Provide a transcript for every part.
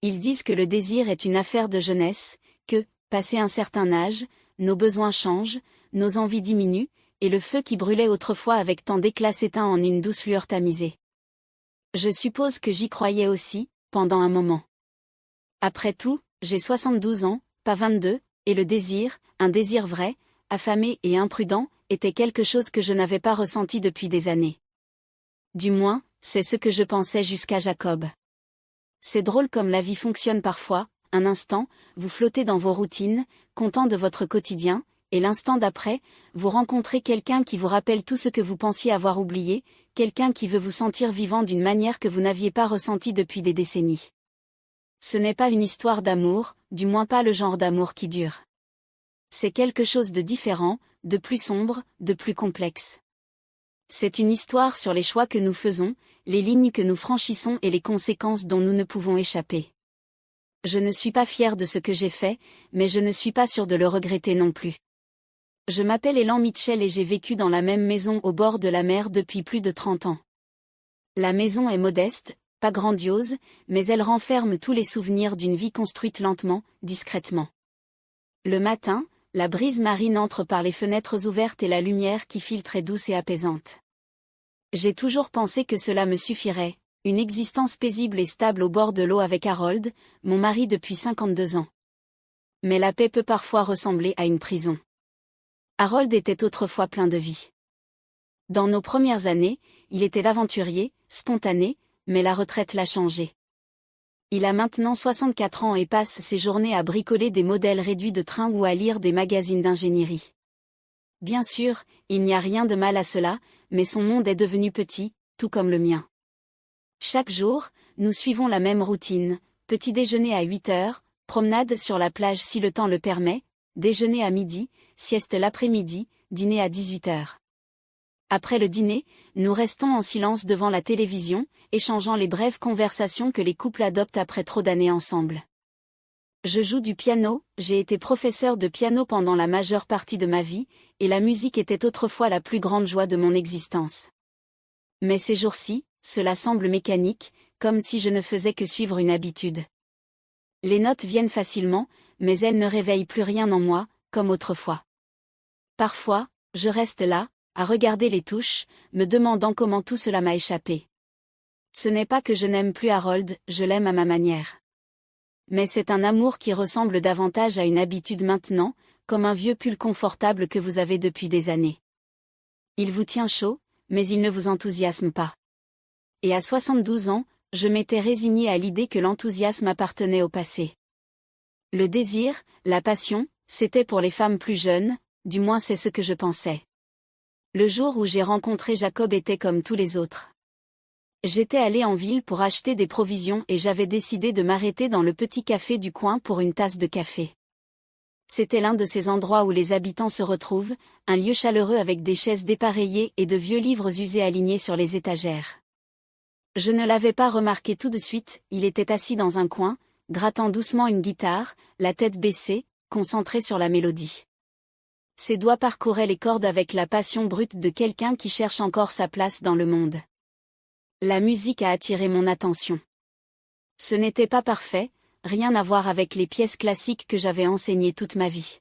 Ils disent que le désir est une affaire de jeunesse, que, passé un certain âge, nos besoins changent, nos envies diminuent, et le feu qui brûlait autrefois avec tant d'éclat s'éteint en une douce lueur tamisée. Je suppose que j'y croyais aussi, pendant un moment. Après tout, j'ai 72 ans, pas 22, et le désir, un désir vrai, affamé et imprudent, était quelque chose que je n'avais pas ressenti depuis des années. Du moins, c'est ce que je pensais jusqu'à Jacob. C'est drôle comme la vie fonctionne parfois, un instant, vous flottez dans vos routines, content de votre quotidien, et l'instant d'après, vous rencontrez quelqu'un qui vous rappelle tout ce que vous pensiez avoir oublié, quelqu'un qui veut vous sentir vivant d'une manière que vous n'aviez pas ressentie depuis des décennies. Ce n'est pas une histoire d'amour, du moins pas le genre d'amour qui dure. C'est quelque chose de différent, de plus sombre, de plus complexe. C'est une histoire sur les choix que nous faisons, les lignes que nous franchissons et les conséquences dont nous ne pouvons échapper. Je ne suis pas fière de ce que j'ai fait, mais je ne suis pas sûre de le regretter non plus. Je m'appelle Elan Mitchell et j'ai vécu dans la même maison au bord de la mer depuis plus de 30 ans. La maison est modeste, pas grandiose, mais elle renferme tous les souvenirs d'une vie construite lentement, discrètement. Le matin, la brise marine entre par les fenêtres ouvertes et la lumière qui filtre est douce et apaisante. J'ai toujours pensé que cela me suffirait, une existence paisible et stable au bord de l'eau avec Harold, mon mari depuis 52 ans. Mais la paix peut parfois ressembler à une prison. Harold était autrefois plein de vie. Dans nos premières années, il était aventurier, spontané, mais la retraite l'a changé. Il a maintenant 64 ans et passe ses journées à bricoler des modèles réduits de trains ou à lire des magazines d'ingénierie. Bien sûr, il n'y a rien de mal à cela, mais son monde est devenu petit, tout comme le mien. Chaque jour, nous suivons la même routine, petit déjeuner à 8 heures, promenade sur la plage si le temps le permet, déjeuner à midi, sieste l'après-midi, dîner à 18 heures. Après le dîner, nous restons en silence devant la télévision, échangeant les brèves conversations que les couples adoptent après trop d'années ensemble. Je joue du piano, j'ai été professeur de piano pendant la majeure partie de ma vie, et la musique était autrefois la plus grande joie de mon existence. Mais ces jours-ci, cela semble mécanique, comme si je ne faisais que suivre une habitude. Les notes viennent facilement, mais elles ne réveillent plus rien en moi, comme autrefois. Parfois, je reste là, à regarder les touches, me demandant comment tout cela m'a échappé. Ce n'est pas que je n'aime plus Harold, je l'aime à ma manière. Mais c'est un amour qui ressemble davantage à une habitude maintenant, comme un vieux pull confortable que vous avez depuis des années. Il vous tient chaud, mais il ne vous enthousiasme pas. Et à 72 ans, je m'étais résignée à l'idée que l'enthousiasme appartenait au passé. Le désir, la passion, c'était pour les femmes plus jeunes, du moins c'est ce que je pensais. Le jour où j'ai rencontré Jacob était comme tous les autres. J'étais allée en ville pour acheter des provisions et j'avais décidé de m'arrêter dans le petit café du coin pour une tasse de café. C'était l'un de ces endroits où les habitants se retrouvent, un lieu chaleureux avec des chaises dépareillées et de vieux livres usés alignés sur les étagères. Je ne l'avais pas remarqué tout de suite, il était assis dans un coin, grattant doucement une guitare, la tête baissée, concentré sur la mélodie. Ses doigts parcouraient les cordes avec la passion brute de quelqu'un qui cherche encore sa place dans le monde. La musique a attiré mon attention. Ce n'était pas parfait, rien à voir avec les pièces classiques que j'avais enseignées toute ma vie.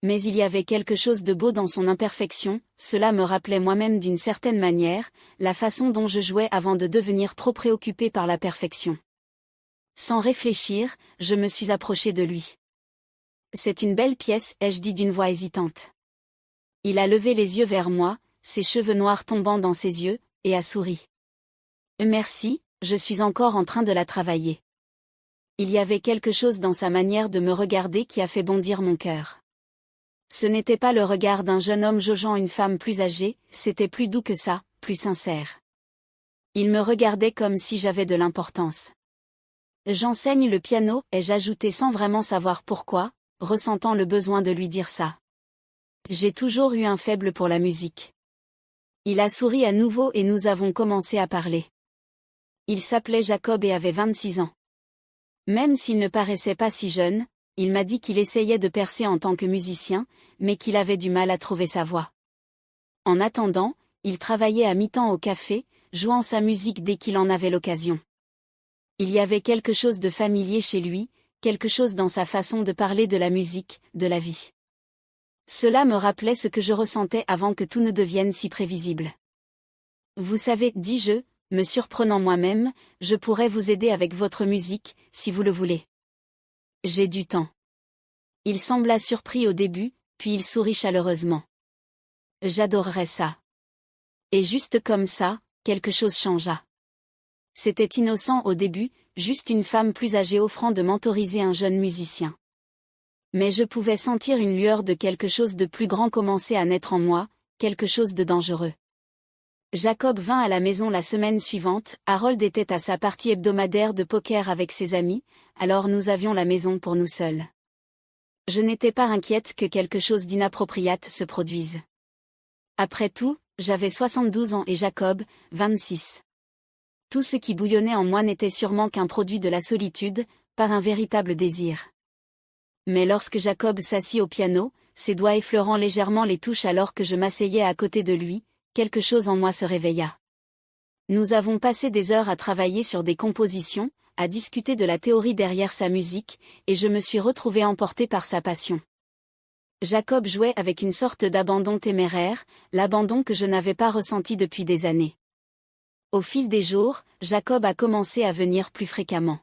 Mais il y avait quelque chose de beau dans son imperfection, cela me rappelait moi-même d'une certaine manière, la façon dont je jouais avant de devenir trop préoccupé par la perfection. Sans réfléchir, je me suis approché de lui. C'est une belle pièce, ai-je dit d'une voix hésitante. Il a levé les yeux vers moi, ses cheveux noirs tombant dans ses yeux, et a souri. Merci, je suis encore en train de la travailler. Il y avait quelque chose dans sa manière de me regarder qui a fait bondir mon cœur. Ce n'était pas le regard d'un jeune homme jaugeant une femme plus âgée, c'était plus doux que ça, plus sincère. Il me regardait comme si j'avais de l'importance. J'enseigne le piano, ai-je ajouté sans vraiment savoir pourquoi, ressentant le besoin de lui dire ça. J'ai toujours eu un faible pour la musique. Il a souri à nouveau et nous avons commencé à parler. Il s'appelait Jacob et avait 26 ans. Même s'il ne paraissait pas si jeune, il m'a dit qu'il essayait de percer en tant que musicien, mais qu'il avait du mal à trouver sa voix. En attendant, il travaillait à mi-temps au café, jouant sa musique dès qu'il en avait l'occasion. Il y avait quelque chose de familier chez lui, quelque chose dans sa façon de parler de la musique, de la vie. Cela me rappelait ce que je ressentais avant que tout ne devienne si prévisible. Vous savez, dis-je, me surprenant moi-même, je pourrais vous aider avec votre musique, si vous le voulez. J'ai du temps. Il sembla surpris au début, puis il sourit chaleureusement. J'adorerais ça. Et juste comme ça, quelque chose changea. C'était innocent au début, juste une femme plus âgée offrant de mentoriser un jeune musicien. Mais je pouvais sentir une lueur de quelque chose de plus grand commencer à naître en moi, quelque chose de dangereux. Jacob vint à la maison la semaine suivante, Harold était à sa partie hebdomadaire de poker avec ses amis, alors nous avions la maison pour nous seuls. Je n'étais pas inquiète que quelque chose d'inapproprié se produise. Après tout, j'avais 72 ans et Jacob, 26. Tout ce qui bouillonnait en moi n'était sûrement qu'un produit de la solitude, pas un véritable désir. Mais lorsque Jacob s'assit au piano, ses doigts effleurant légèrement les touches alors que je m'asseyais à côté de lui, quelque chose en moi se réveilla. Nous avons passé des heures à travailler sur des compositions, à discuter de la théorie derrière sa musique, et je me suis retrouvée emportée par sa passion. Jacob jouait avec une sorte d'abandon téméraire, l'abandon que je n'avais pas ressenti depuis des années. Au fil des jours, Jacob a commencé à venir plus fréquemment.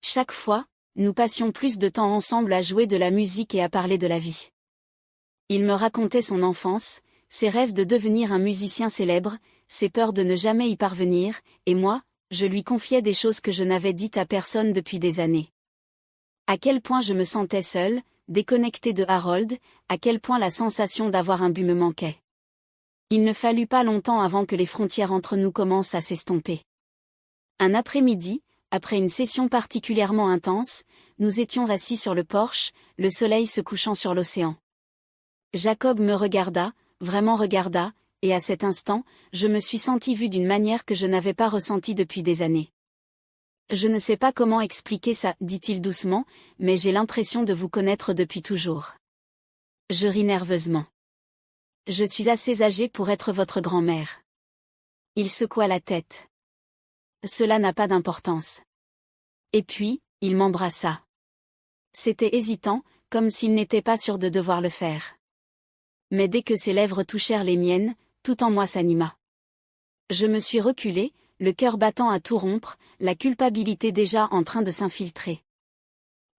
Chaque fois, nous passions plus de temps ensemble à jouer de la musique et à parler de la vie. Il me racontait son enfance, ses rêves de devenir un musicien célèbre, ses peurs de ne jamais y parvenir, et moi, je lui confiais des choses que je n'avais dites à personne depuis des années. À quel point je me sentais seule, déconnectée de Harold, à quel point la sensation d'avoir un but me manquait. Il ne fallut pas longtemps avant que les frontières entre nous commencent à s'estomper. Un après-midi, après une session particulièrement intense, nous étions assis sur le porche, le soleil se couchant sur l'océan. Jacob me regarda, vraiment regarda, et à cet instant, je me suis sentie vue d'une manière que je n'avais pas ressentie depuis des années. Je ne sais pas comment expliquer ça, dit-il doucement, mais j'ai l'impression de vous connaître depuis toujours. Je ris nerveusement. Je suis assez âgée pour être votre grand-mère. Il secoua la tête. Cela n'a pas d'importance. Et puis, il m'embrassa. C'était hésitant, comme s'il n'était pas sûr de devoir le faire. Mais dès que ses lèvres touchèrent les miennes, tout en moi s'anima. Je me suis reculée, le cœur battant à tout rompre, la culpabilité déjà en train de s'infiltrer.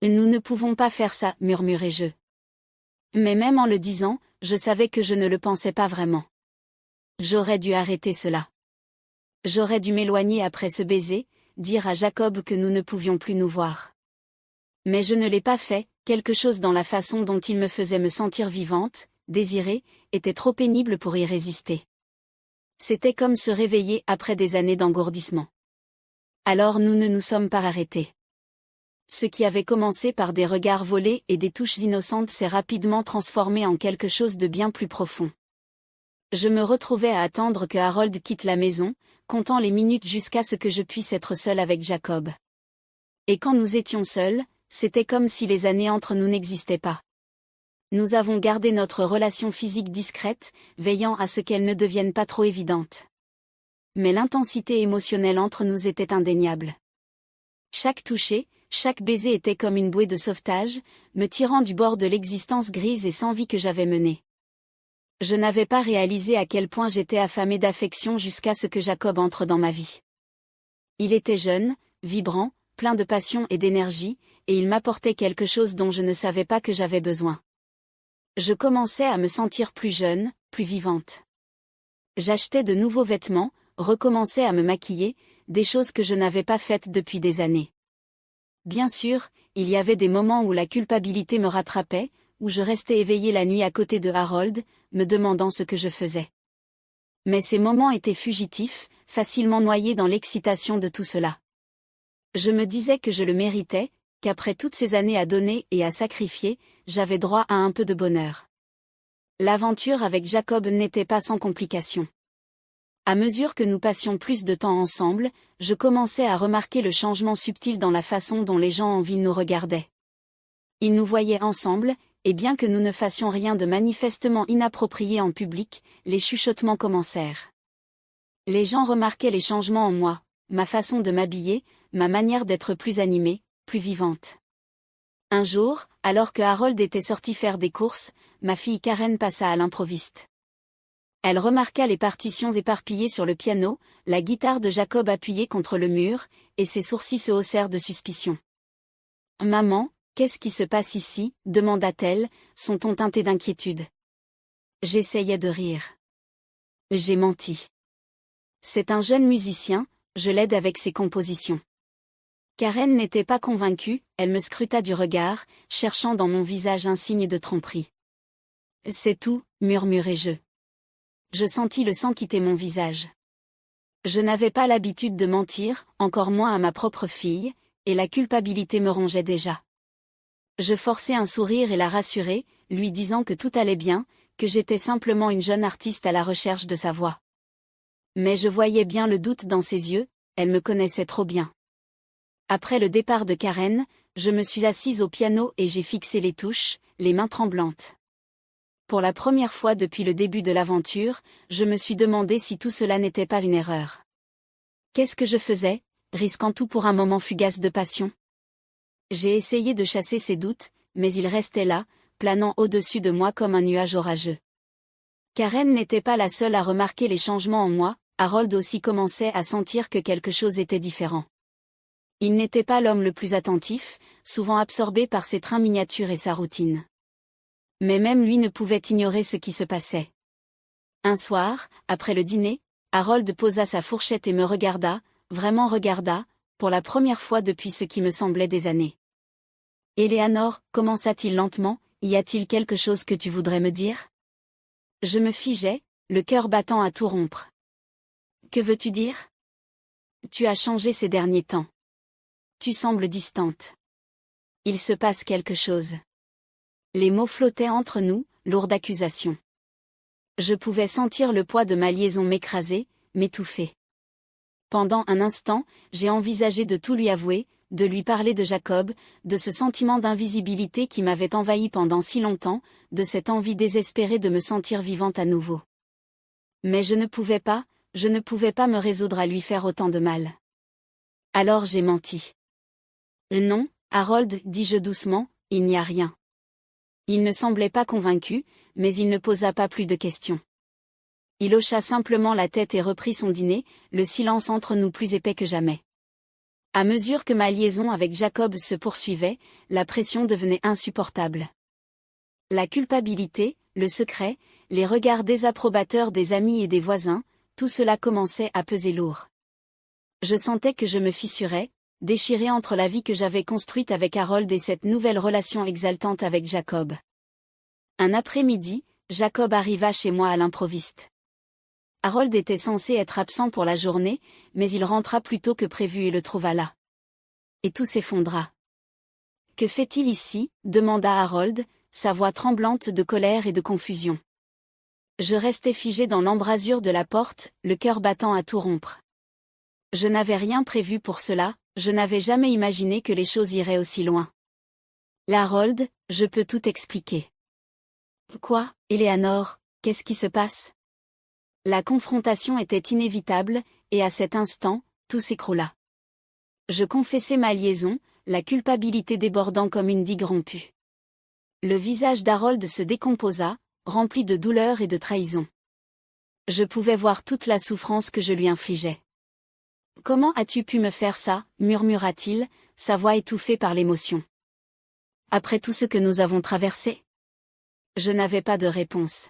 Nous ne pouvons pas faire ça, murmurai-je. Mais même en le disant, je savais que je ne le pensais pas vraiment. J'aurais dû arrêter cela. J'aurais dû m'éloigner après ce baiser, dire à Jacob que nous ne pouvions plus nous voir. Mais je ne l'ai pas fait, quelque chose dans la façon dont il me faisait me sentir vivante, désirée, était trop pénible pour y résister. C'était comme se réveiller après des années d'engourdissement. Alors nous ne nous sommes pas arrêtés. Ce qui avait commencé par des regards volés et des touches innocentes s'est rapidement transformé en quelque chose de bien plus profond. Je me retrouvais à attendre que Harold quitte la maison, comptant les minutes jusqu'à ce que je puisse être seule avec Jacob. Et quand nous étions seuls, c'était comme si les années entre nous n'existaient pas. Nous avons gardé notre relation physique discrète, veillant à ce qu'elle ne devienne pas trop évidente. Mais l'intensité émotionnelle entre nous était indéniable. Chaque toucher, chaque baiser était comme une bouée de sauvetage, me tirant du bord de l'existence grise et sans vie que j'avais menée. Je n'avais pas réalisé à quel point j'étais affamée d'affection jusqu'à ce que Jacob entre dans ma vie. Il était jeune, vibrant, plein de passion et d'énergie, et il m'apportait quelque chose dont je ne savais pas que j'avais besoin. Je commençais à me sentir plus jeune, plus vivante. J'achetais de nouveaux vêtements, recommençais à me maquiller, des choses que je n'avais pas faites depuis des années. Bien sûr, il y avait des moments où la culpabilité me rattrapait, où je restais éveillée la nuit à côté de Harold, me demandant ce que je faisais. Mais ces moments étaient fugitifs, facilement noyés dans l'excitation de tout cela. Je me disais que je le méritais, qu'après toutes ces années à donner et à sacrifier, j'avais droit à un peu de bonheur. L'aventure avec Jacob n'était pas sans complications. À mesure que nous passions plus de temps ensemble, je commençais à remarquer le changement subtil dans la façon dont les gens en ville nous regardaient. Ils nous voyaient ensemble, et bien que nous ne fassions rien de manifestement inapproprié en public, les chuchotements commencèrent. Les gens remarquaient les changements en moi, ma façon de m'habiller, ma manière d'être plus animée, plus vivante. Un jour, alors que Harold était sorti faire des courses, ma fille Karen passa à l'improviste. Elle remarqua les partitions éparpillées sur le piano, la guitare de Jacob appuyée contre le mur, et ses sourcils se haussèrent de suspicion. « Maman, qu'est-ce qui se passe ici ?» demanda-t-elle, son ton teinté d'inquiétude. J'essayais de rire. J'ai menti. C'est un jeune musicien, je l'aide avec ses compositions. Karen n'était pas convaincue, elle me scruta du regard, cherchant dans mon visage un signe de tromperie. C'est tout, murmurai-je. Je sentis le sang quitter mon visage. Je n'avais pas l'habitude de mentir, encore moins à ma propre fille, et la culpabilité me rongeait déjà. Je forçai un sourire et la rassurai, lui disant que tout allait bien, que j'étais simplement une jeune artiste à la recherche de sa voix. Mais je voyais bien le doute dans ses yeux, elle me connaissait trop bien. Après le départ de Karen, je me suis assise au piano et j'ai fixé les touches, les mains tremblantes. Pour la première fois depuis le début de l'aventure, je me suis demandé si tout cela n'était pas une erreur. Qu'est-ce que je faisais, risquant tout pour un moment fugace de passion? J'ai essayé de chasser ces doutes, mais ils restaient là, planant au-dessus de moi comme un nuage orageux. Karen n'était pas la seule à remarquer les changements en moi, Harold aussi commençait à sentir que quelque chose était différent. Il n'était pas l'homme le plus attentif, souvent absorbé par ses trains miniatures et sa routine. Mais même lui ne pouvait ignorer ce qui se passait. Un soir, après le dîner, Harold posa sa fourchette et me regarda, vraiment regarda, pour la première fois depuis ce qui me semblait des années. « Éléanore, commença-t-il lentement, y a-t-il quelque chose que tu voudrais me dire ?» Je me figeai, le cœur battant à tout rompre. « Que veux-tu dire ? Tu as changé ces derniers temps. Tu sembles distante. Il se passe quelque chose. » Les mots flottaient entre nous, lourds d'accusations. Je pouvais sentir le poids de ma liaison m'écraser, m'étouffer. Pendant un instant, j'ai envisagé de tout lui avouer, de lui parler de Jacob, de ce sentiment d'invisibilité qui m'avait envahi pendant si longtemps, de cette envie désespérée de me sentir vivante à nouveau. Mais je ne pouvais pas me résoudre à lui faire autant de mal. Alors j'ai menti. Non, Harold, dis-je doucement, il n'y a rien. Il ne semblait pas convaincu, mais il ne posa pas plus de questions. Il hocha simplement la tête et reprit son dîner, le silence entre nous plus épais que jamais. À mesure que ma liaison avec Jacob se poursuivait, la pression devenait insupportable. La culpabilité, le secret, les regards désapprobateurs des amis et des voisins, tout cela commençait à peser lourd. Je sentais que je me fissurais, déchirée entre la vie que j'avais construite avec Harold et cette nouvelle relation exaltante avec Jacob. Un après-midi, Jacob arriva chez moi à l'improviste. Harold était censé être absent pour la journée, mais il rentra plus tôt que prévu et le trouva là. Et tout s'effondra. « Que fait-il ici ?» demanda Harold, sa voix tremblante de colère et de confusion. Je restais figé dans l'embrasure de la porte, le cœur battant à tout rompre. Je n'avais rien prévu pour cela, je n'avais jamais imaginé que les choses iraient aussi loin. « Harold, je peux tout expliquer. » Quoi, Éléanore, qu'est-ce qui se passe ? La confrontation était inévitable, et à cet instant, tout s'écroula. Je confessai ma liaison, la culpabilité débordant comme une digue rompue. Le visage d'Harold se décomposa, rempli de douleur et de trahison. Je pouvais voir toute la souffrance que je lui infligeais. « Comment as-tu pu me faire ça ?» murmura-t-il, sa voix étouffée par l'émotion. « Après tout ce que nous avons traversé ?» Je n'avais pas de réponse.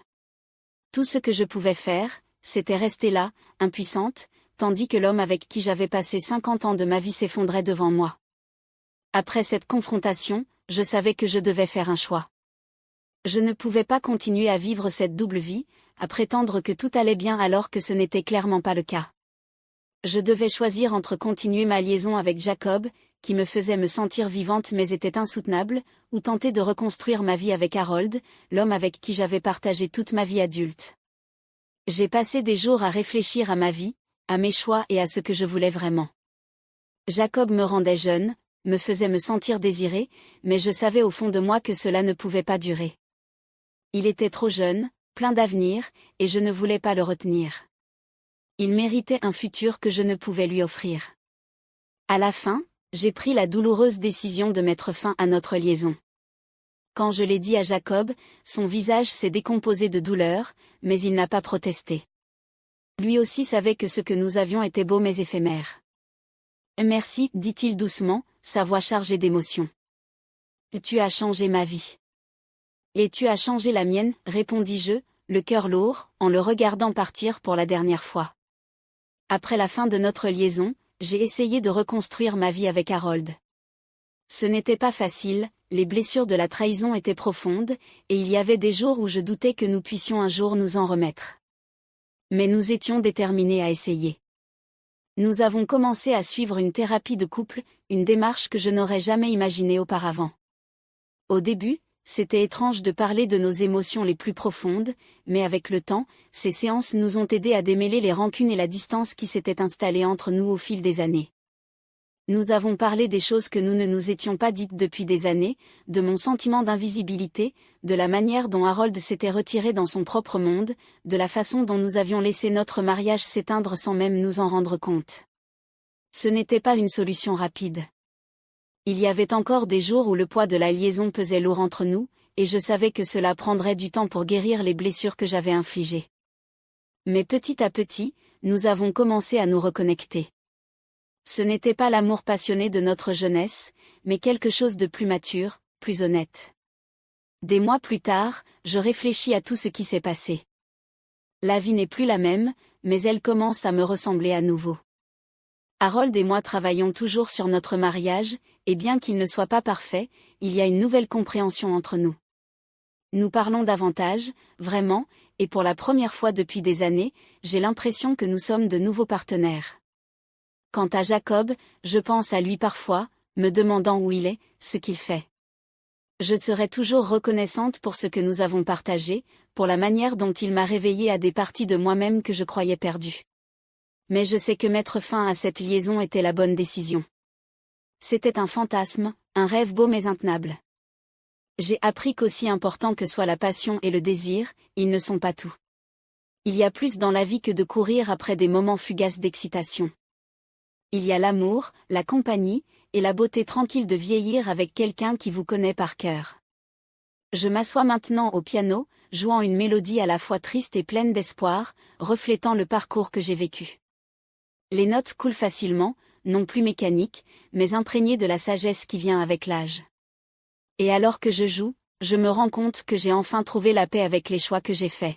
Tout ce que je pouvais faire, c'était rester là, impuissante, tandis que l'homme avec qui j'avais passé 50 ans de ma vie s'effondrait devant moi. Après cette confrontation, je savais que je devais faire un choix. Je ne pouvais pas continuer à vivre cette double vie, à prétendre que tout allait bien alors que ce n'était clairement pas le cas. Je devais choisir entre continuer ma liaison avec Jacob, qui me faisait me sentir vivante mais était insoutenable, ou tenter de reconstruire ma vie avec Harold, l'homme avec qui j'avais partagé toute ma vie adulte. J'ai passé des jours à réfléchir à ma vie, à mes choix et à ce que je voulais vraiment. Jacob me rendait jeune, me faisait me sentir désirée, mais je savais au fond de moi que cela ne pouvait pas durer. Il était trop jeune, plein d'avenir, et je ne voulais pas le retenir. Il méritait un futur que je ne pouvais lui offrir. À la fin, j'ai pris la douloureuse décision de mettre fin à notre liaison. Quand je l'ai dit à Jacob, son visage s'est décomposé de douleur, mais il n'a pas protesté. Lui aussi savait que ce que nous avions était beau mais éphémère. Merci, dit-il doucement, sa voix chargée d'émotion. Tu as changé ma vie. Et tu as changé la mienne, répondis-je, le cœur lourd, en le regardant partir pour la dernière fois. Après la fin de notre liaison, j'ai essayé de reconstruire ma vie avec Harold. Ce n'était pas facile, les blessures de la trahison étaient profondes, et il y avait des jours où je doutais que nous puissions un jour nous en remettre. Mais nous étions déterminés à essayer. Nous avons commencé à suivre une thérapie de couple, une démarche que je n'aurais jamais imaginée auparavant. Au début, c'était étrange de parler de nos émotions les plus profondes, mais avec le temps, ces séances nous ont aidés à démêler les rancunes et la distance qui s'étaient installées entre nous au fil des années. Nous avons parlé des choses que nous ne nous étions pas dites depuis des années, de mon sentiment d'invisibilité, de la manière dont Harold s'était retiré dans son propre monde, de la façon dont nous avions laissé notre mariage s'éteindre sans même nous en rendre compte. Ce n'était pas une solution rapide. Il y avait encore des jours où le poids de la liaison pesait lourd entre nous, et je savais que cela prendrait du temps pour guérir les blessures que j'avais infligées. Mais petit à petit, nous avons commencé à nous reconnecter. Ce n'était pas l'amour passionné de notre jeunesse, mais quelque chose de plus mature, plus honnête. Des mois plus tard, je réfléchis à tout ce qui s'est passé. La vie n'est plus la même, mais elle commence à me ressembler à nouveau. Harold et moi travaillons toujours sur notre mariage, et bien qu'il ne soit pas parfait, il y a une nouvelle compréhension entre nous. Nous parlons davantage, vraiment, et pour la première fois depuis des années, j'ai l'impression que nous sommes de nouveaux partenaires. Quant à Jacob, je pense à lui parfois, me demandant où il est, ce qu'il fait. Je serai toujours reconnaissante pour ce que nous avons partagé, pour la manière dont il m'a réveillée à des parties de moi-même que je croyais perdues. Mais je sais que mettre fin à cette liaison était la bonne décision. C'était un fantasme, un rêve beau mais intenable. J'ai appris qu'aussi important que soit la passion et le désir, ils ne sont pas tout. Il y a plus dans la vie que de courir après des moments fugaces d'excitation. Il y a l'amour, la compagnie, et la beauté tranquille de vieillir avec quelqu'un qui vous connaît par cœur. Je m'assois maintenant au piano, jouant une mélodie à la fois triste et pleine d'espoir, reflétant le parcours que j'ai vécu. Les notes coulent facilement, non plus mécaniques, mais imprégnées de la sagesse qui vient avec l'âge. Et alors que je joue, je me rends compte que j'ai enfin trouvé la paix avec les choix que j'ai faits.